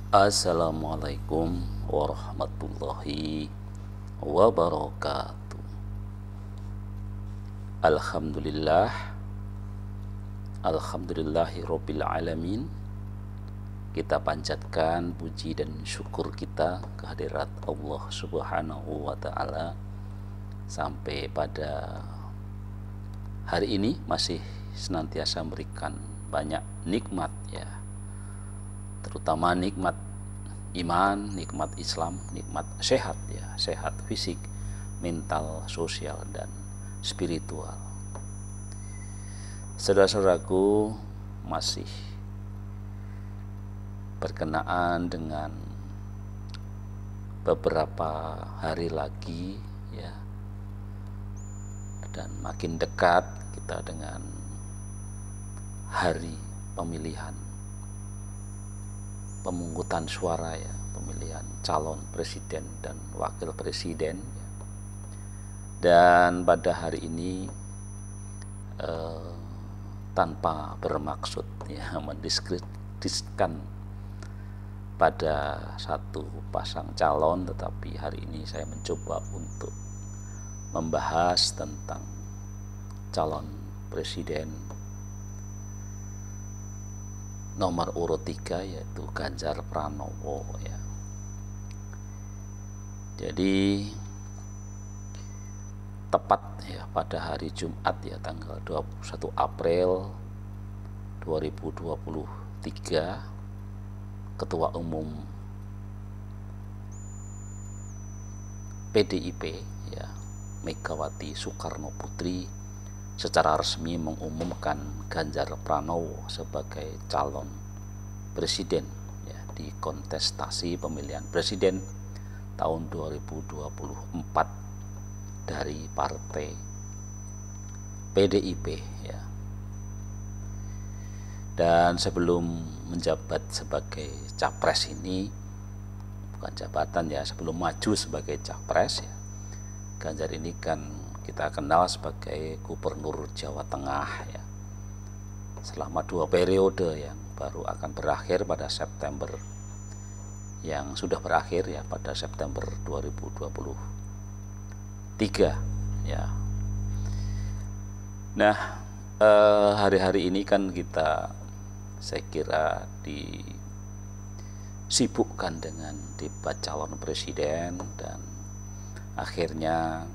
Assalamualaikum warahmatullahi wabarakatuh. Alhamdulillah, alhamdulillahi rabbil alamin. Kita panjatkan puji dan syukur kita kehadirat Allah Subhanahu wa taala sampai pada hari ini masih senantiasa memberikan banyak nikmat ya, terutama nikmat iman, nikmat Islam, nikmat sehat ya, sehat fisik, mental, sosial dan spiritual. Saudara-saudaraku, masih berkenaan dengan beberapa hari lagi ya, dan makin dekat kita dengan hari pemilihan pemungutan suara ya, pemilihan calon presiden dan wakil presiden ya. Dan pada hari ini tanpa bermaksud ya mendiskreditkan pada satu pasang calon, tetapi hari ini saya mencoba untuk membahas tentang calon presiden nomor urut 3, yaitu Ganjar Pranowo ya. Jadi tepat ya pada hari Jumat ya, tanggal 21 April 2023, Ketua Umum PDIP ya, Megawati Soekarno Putri secara resmi mengumumkan Ganjar Pranowo sebagai calon presiden ya, di kontestasi pemilihan presiden tahun 2024 dari partai PDIP ya. Dan sebelum menjabat sebagai capres ini, bukan jabatan ya, sebelum maju sebagai capres ya, Ganjar ini kan kita kenal sebagai Gubernur Jawa Tengah ya, selama 2 periode yang baru akan berakhir pada September, yang sudah berakhir ya pada September 2023 ya. Nah, hari-hari ini kan kita, saya kira, disibukkan dengan debat calon presiden, dan akhirnya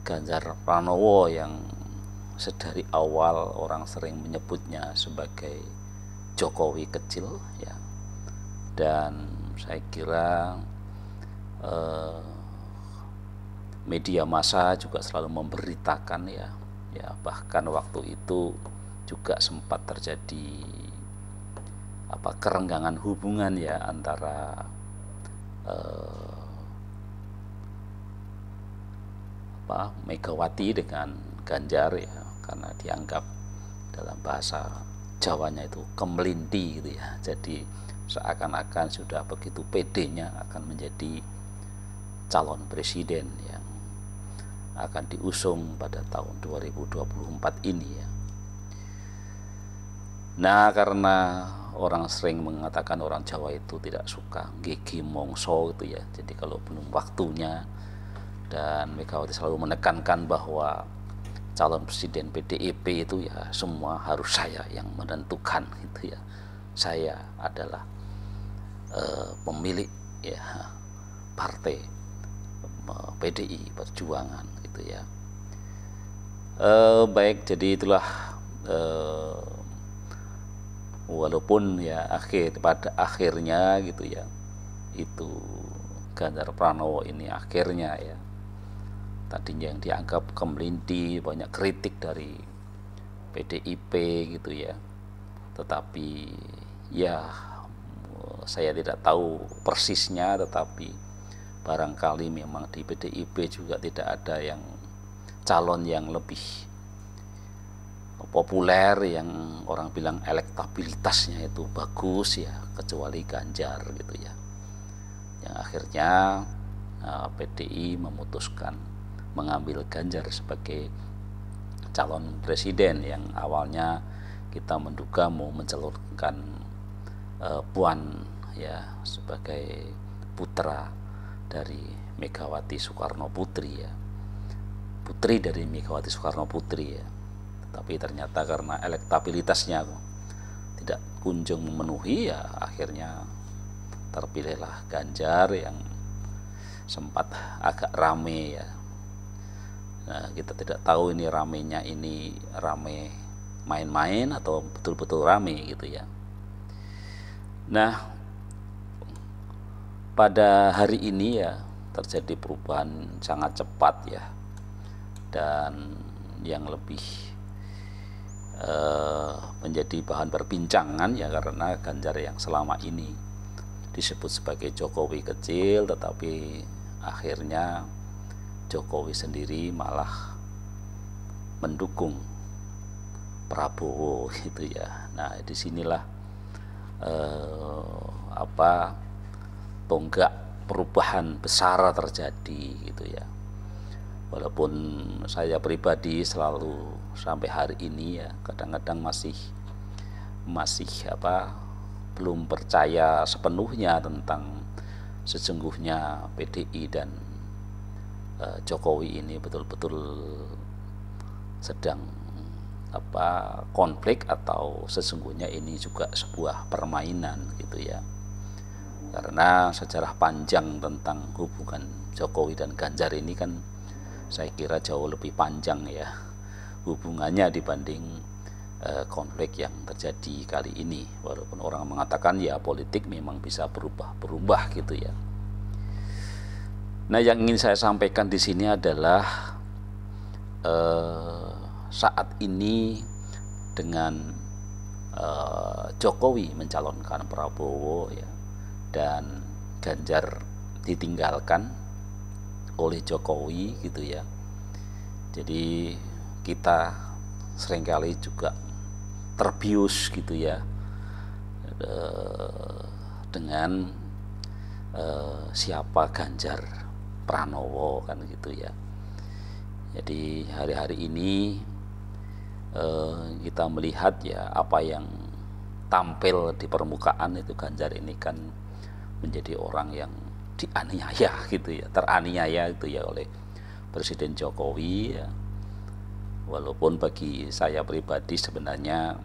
Ganjar Pranowo yang sedari awal orang sering menyebutnya sebagai Jokowi kecil ya, dan saya kira media massa juga selalu memberitakan ya, bahkan waktu itu juga sempat terjadi kerenggangan hubungan ya antara Megawati dengan Ganjar ya, karena dianggap dalam bahasa Jawanya itu kemelinti gitu ya. Jadi seakan-akan sudah begitu pedenya akan menjadi calon presiden yang akan diusung pada tahun 2024 ini ya. Nah, karena orang sering mengatakan orang Jawa itu tidak suka gigi mongso gitu ya, jadi kalau belum waktunya, dan Megawati selalu menekankan bahwa calon presiden PDIP itu ya semua harus saya yang menentukan gitu ya. Saya adalah pemilik ya partai PDI Perjuangan gitu ya. Baik, jadi itulah walaupun ya pada akhirnya gitu ya, itu Ganjar Pranowo ini akhirnya ya, tadinya yang dianggap kemelinti, banyak kritik dari PDIP gitu ya, tetapi ya saya tidak tahu persisnya, tetapi barangkali memang di PDIP juga tidak ada yang calon yang lebih populer, yang orang bilang elektabilitasnya itu bagus ya, kecuali Ganjar gitu ya, yang akhirnya PDI memutuskan mengambil Ganjar sebagai calon presiden yang awalnya kita menduga mau mencalonkan Puan ya sebagai putra dari Megawati Soekarno Putri ya, putri dari Megawati Soekarno Putri ya. Tapi ternyata karena elektabilitasnya tidak kunjung memenuhi ya, akhirnya terpilihlah Ganjar yang sempat agak rame ya. Nah, kita tidak tahu ini ramenya ini rame main-main atau betul-betul rame gitu ya. Nah, pada hari ini ya terjadi perubahan sangat cepat ya, dan yang lebih menjadi bahan perbincangan ya karena Ganjar yang selama ini disebut sebagai Jokowi kecil, tetapi akhirnya Jokowi sendiri malah mendukung Prabowo gitu ya. Nah, disinilah tonggak perubahan besar terjadi gitu ya. Walaupun saya pribadi selalu sampai hari ini ya kadang-kadang masih belum percaya sepenuhnya tentang sesungguhnya PDI dan Jokowi ini betul-betul sedang konflik atau sesungguhnya ini juga sebuah permainan gitu ya. Karena sejarah panjang tentang hubungan Jokowi dan Ganjar ini kan saya kira jauh lebih panjang ya hubungannya dibanding konflik yang terjadi kali ini. Walaupun orang mengatakan ya politik memang bisa berubah gitu ya. Nah, yang ingin saya sampaikan di sini adalah saat ini dengan Jokowi mencalonkan Prabowo ya, dan Ganjar ditinggalkan oleh Jokowi gitu ya. Jadi kita seringkali juga terbius gitu ya dengan siapa Ganjar Pranowo kan gitu ya. Jadi hari-hari ini kita melihat ya apa yang tampil di permukaan itu Ganjar ini kan menjadi orang yang dianiaya gitu ya, teraniaya itu ya oleh Presiden Jokowi ya. Walaupun bagi saya pribadi sebenarnya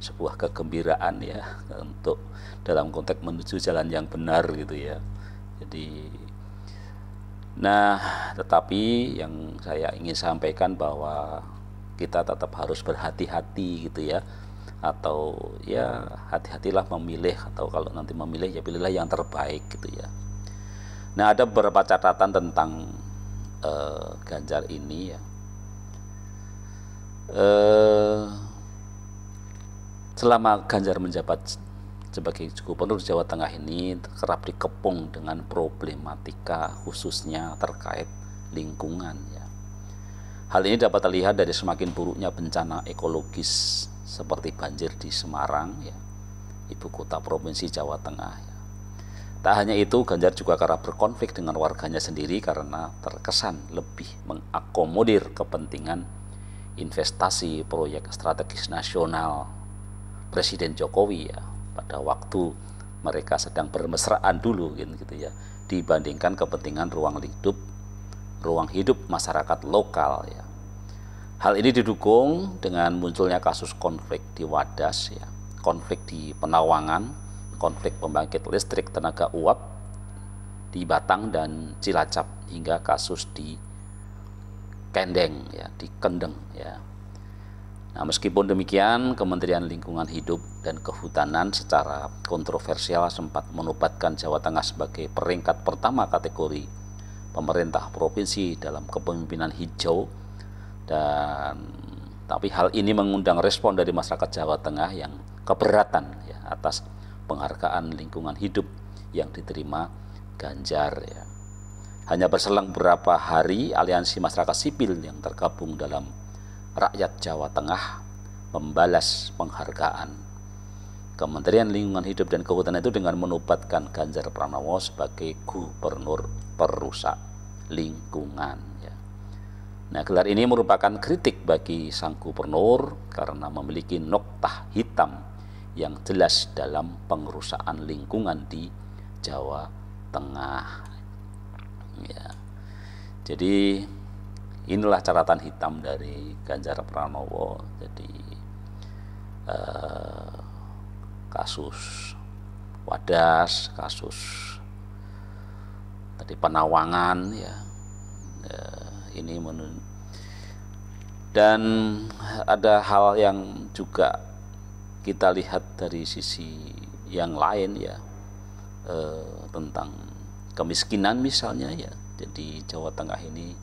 sebuah kegembiraan ya untuk dalam konteks menuju jalan yang benar gitu ya. Jadi tetapi yang saya ingin sampaikan bahwa kita tetap harus berhati-hati gitu ya, atau ya hati-hatilah memilih, atau kalau nanti memilih ya pilihlah yang terbaik gitu ya. Nah, ada beberapa catatan tentang Ganjar ini ya. Selama Ganjar menjabat sebagai Gubernur Jawa Tengah ini kerap dikepung dengan problematika khususnya terkait lingkungan ya. Hal ini dapat terlihat dari semakin buruknya bencana ekologis seperti banjir di Semarang ya, ibu kota provinsi Jawa Tengah ya. Tak hanya itu, Ganjar juga kerap berkonflik dengan warganya sendiri karena terkesan lebih mengakomodir kepentingan investasi proyek strategis nasional Presiden Jokowi ya pada waktu mereka sedang bermesraan dulu gitu ya, dibandingkan kepentingan ruang hidup masyarakat lokal ya. Hal ini didukung dengan munculnya kasus konflik di Wadas ya, konflik di Penawangan, konflik pembangkit listrik tenaga uap di Batang dan Cilacap, hingga kasus di Kendeng ya, di Kendeng ya. Nah, meskipun demikian, Kementerian Lingkungan Hidup dan Kehutanan secara kontroversial sempat menobatkan Jawa Tengah sebagai peringkat pertama kategori pemerintah provinsi dalam kepemimpinan hijau, tapi hal ini mengundang respon dari masyarakat Jawa Tengah yang keberatan ya atas penghargaan lingkungan hidup yang diterima Ganjar ya. Hanya berselang beberapa hari, aliansi masyarakat sipil yang tergabung dalam Rakyat Jawa Tengah membalas penghargaan Kementerian Lingkungan Hidup dan Kehutanan itu dengan menobatkan Ganjar Pranowo sebagai Gubernur Perusak Lingkungan ya. Nah, gelar ini merupakan kritik bagi sang gubernur karena memiliki noktah hitam yang jelas dalam pengerusakan lingkungan di Jawa Tengah. Ya. Jadi inilah catatan hitam dari Ganjar Pranowo. Jadi kasus Wadas, kasus tadi Penawangan, ya, ini dan ada hal yang juga kita lihat dari sisi yang lain, ya, tentang kemiskinan misalnya, ya. Jadi Jawa Tengah ini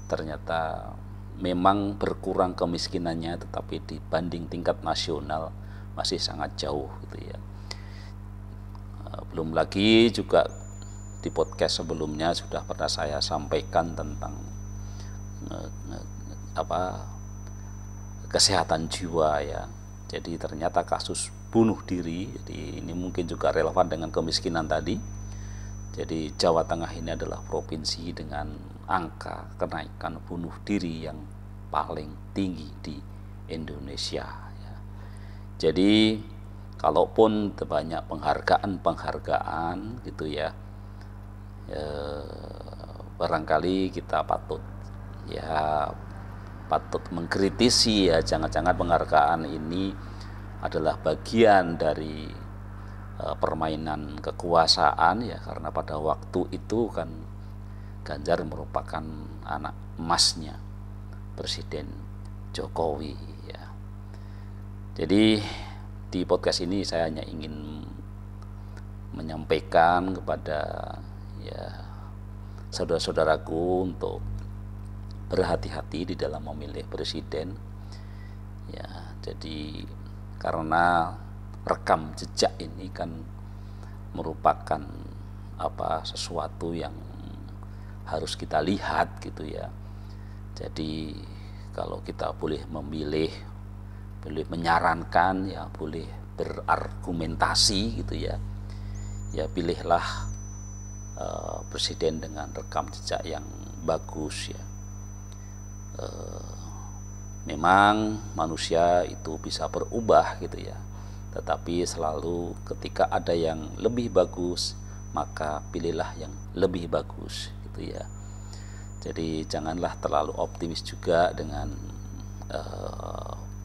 ternyata memang berkurang kemiskinannya, tetapi dibanding tingkat nasional masih sangat jauh, gitu ya. Belum lagi juga di podcast sebelumnya sudah pernah saya sampaikan tentang kesehatan jiwa, ya. Jadi ternyata kasus bunuh diri, jadi ini mungkin juga relevan dengan kemiskinan tadi. Jadi Jawa Tengah ini adalah provinsi dengan angka kenaikan bunuh diri yang paling tinggi di Indonesia, ya. Jadi kalaupun banyak penghargaan gitu, ya, barangkali kita patut mengkritisi, ya, jangan-jangan penghargaan ini adalah bagian dari permainan kekuasaan, ya, karena pada waktu itu kan Ganjar merupakan anak emasnya Presiden Jokowi, ya. Jadi di podcast ini saya hanya ingin menyampaikan kepada, ya, saudara-saudaraku untuk berhati-hati di dalam memilih presiden, ya. Jadi karena rekam jejak ini kan merupakan sesuatu yang harus kita lihat, gitu ya. Jadi kalau kita boleh memilih, boleh menyarankan, ya, boleh berargumentasi, gitu ya. Ya, pilihlah presiden dengan rekam jejak yang bagus, ya. Memang manusia itu bisa berubah, gitu ya. Tetapi selalu ketika ada yang lebih bagus, maka pilihlah yang lebih bagus, gitu ya. Jadi janganlah terlalu optimis juga dengan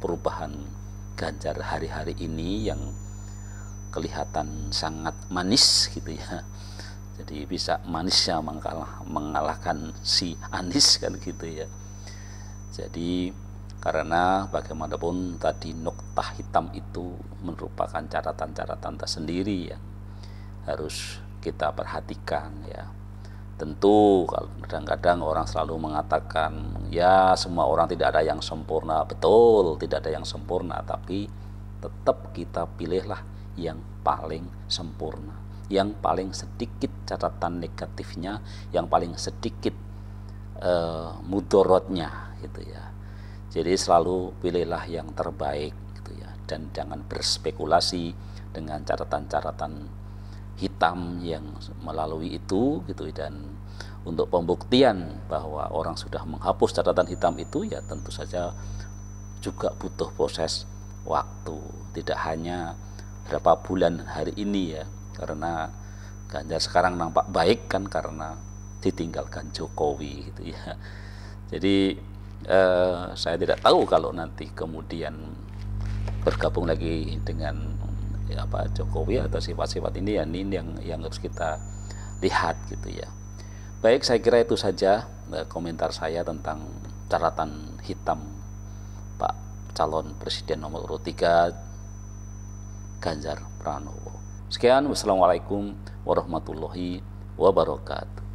perubahan Ganjar hari-hari ini yang kelihatan sangat manis, gitu ya. Jadi bisa manisnya mengalahkan si Anies, kan, gitu ya. Jadi karena bagaimanapun tadi noktah hitam itu merupakan catatan-catatan tersendiri yang harus kita perhatikan, ya. Tentu kadang-kadang orang selalu mengatakan, ya, semua orang tidak ada yang sempurna. Betul, tidak ada yang sempurna, tapi tetap kita pilihlah yang paling sempurna, yang paling sedikit catatan negatifnya, yang paling sedikit mudorotnya, gitu ya. Jadi selalu pilihlah yang terbaik, gitu ya, dan jangan berspekulasi dengan catatan-catatan hitam yang melalui itu, gitu. Dan untuk pembuktian bahwa orang sudah menghapus catatan hitam itu, ya tentu saja juga butuh proses waktu, tidak hanya berapa bulan hari ini, ya, karena Ganjar sekarang nampak baik kan karena ditinggalkan Jokowi, gitu ya. Jadi saya tidak tahu kalau nanti kemudian bergabung lagi dengan Jokowi atau sifat-sifat ini, ya, ini yang harus kita lihat, gitu ya. Baik, saya kira itu saja komentar saya tentang catatan hitam Pak calon presiden nomor urut 3 Ganjar Pranowo. Sekian, wassalamualaikum warahmatullahi wabarakatuh.